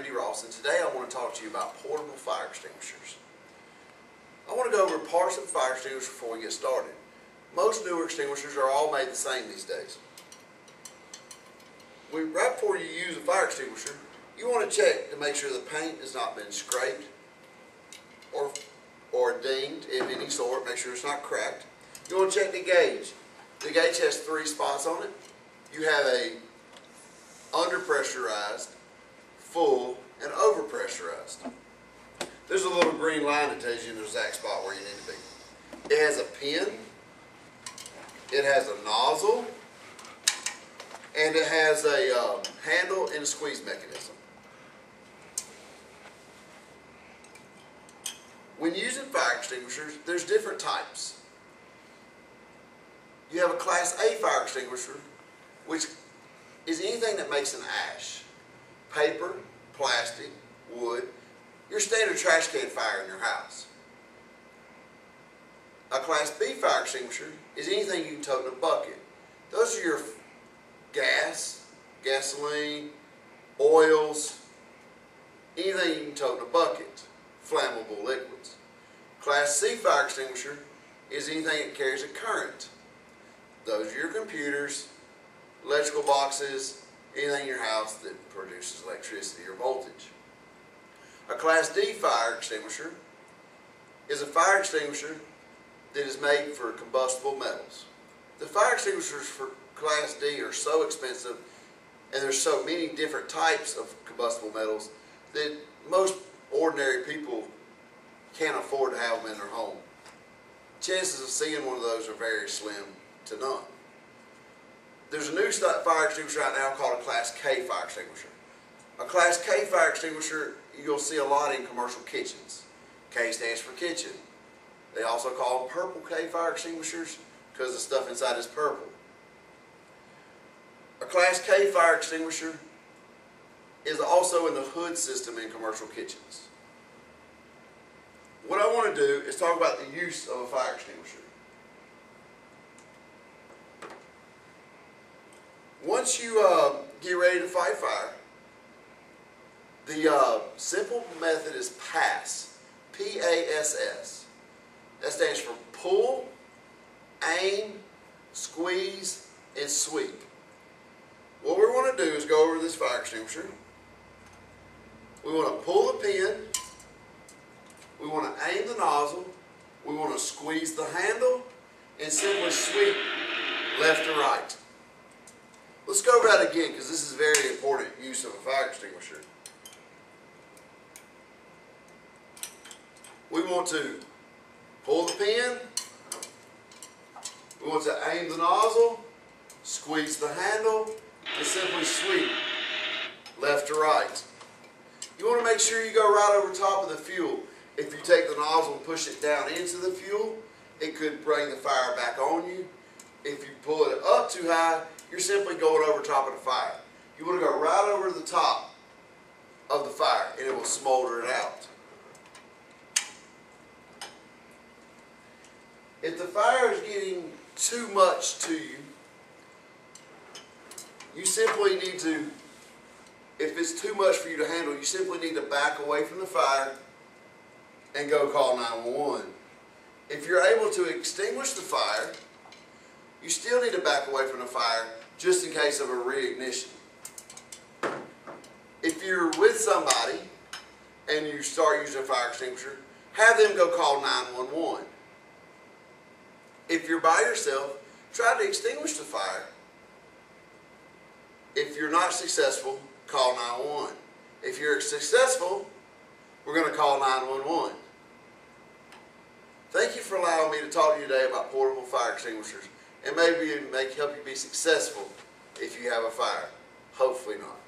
Randy Ross, and today I want to talk to you about portable fire extinguishers. I want to go over parts of the fire extinguisher before we get started. Most newer extinguishers are all made the same these days. Right before you use a fire extinguisher, you want to check to make sure the paint has not been scraped or dinged of any sort. Make sure it's not cracked. You want to check the gauge. The gauge has 3 spots on it. You have a under-pressurized, full, and over-pressurized. There's a little green line that tells you the exact spot where you need to be. It has a pin, it has a nozzle, and it has a handle and a squeeze mechanism. When using fire extinguishers, there's different types. You have a Class A fire extinguisher, which is anything that makes an ash. Paper, plastic, wood, your standard trash can fire in your house. A Class B fire extinguisher is anything you can tote in a bucket. Those are your gas, gasoline, oils, anything you can tote in a bucket, flammable liquids. Class C fire extinguisher is anything that carries a current. Those are your computers, electrical boxes, anything in your house that produces electricity or voltage. A Class D fire extinguisher is a fire extinguisher that is made for combustible metals. The fire extinguishers for Class D are so expensive, and there's so many different types of combustible metals that most ordinary people can't afford to have them in their home. Chances of seeing one of those are very slim to none. There's a new fire extinguisher right now called a Class K fire extinguisher. A Class K fire extinguisher you'll see a lot in commercial kitchens. K stands for kitchen. They also call them purple K fire extinguishers because the stuff inside is purple. A Class K fire extinguisher is also in the hood system in commercial kitchens. What I want to do is talk about the use of a fire extinguisher. Once you get ready to fight fire, the simple method is PASS, P-A-S-S. That stands for pull, aim, squeeze, and sweep. What we want to do is go over this fire extinguisher. We want to pull the pin, we want to aim the nozzle, we want to squeeze the handle, and simply sweep left to right. Let's go over that again because this is a very important use of a fire extinguisher. We want to pull the pin, we want to aim the nozzle, squeeze the handle, and simply sweep left to right. You want to make sure you go right over top of the fuel. If you take the nozzle and push it down into the fuel, it could bring the fire back on you. If you pull it up too high, you're simply going over top of the fire. You want to go right over the top of the fire and it will smolder it out. If the fire is getting too much to you, you simply need to, if it's too much for you to handle, you simply need to back away from the fire and go call 911. If you're able to extinguish the fire, you still need to back away from the fire just in case of a reignition. If you're with somebody and you start using a fire extinguisher, have them go call 911. If you're by yourself, try to extinguish the fire. If you're not successful, call 911. If you're successful, we're going to call 911. Thank you for allowing me to talk to you today about portable fire extinguishers, and maybe it may help you be successful if you have a fire. Hopefully not.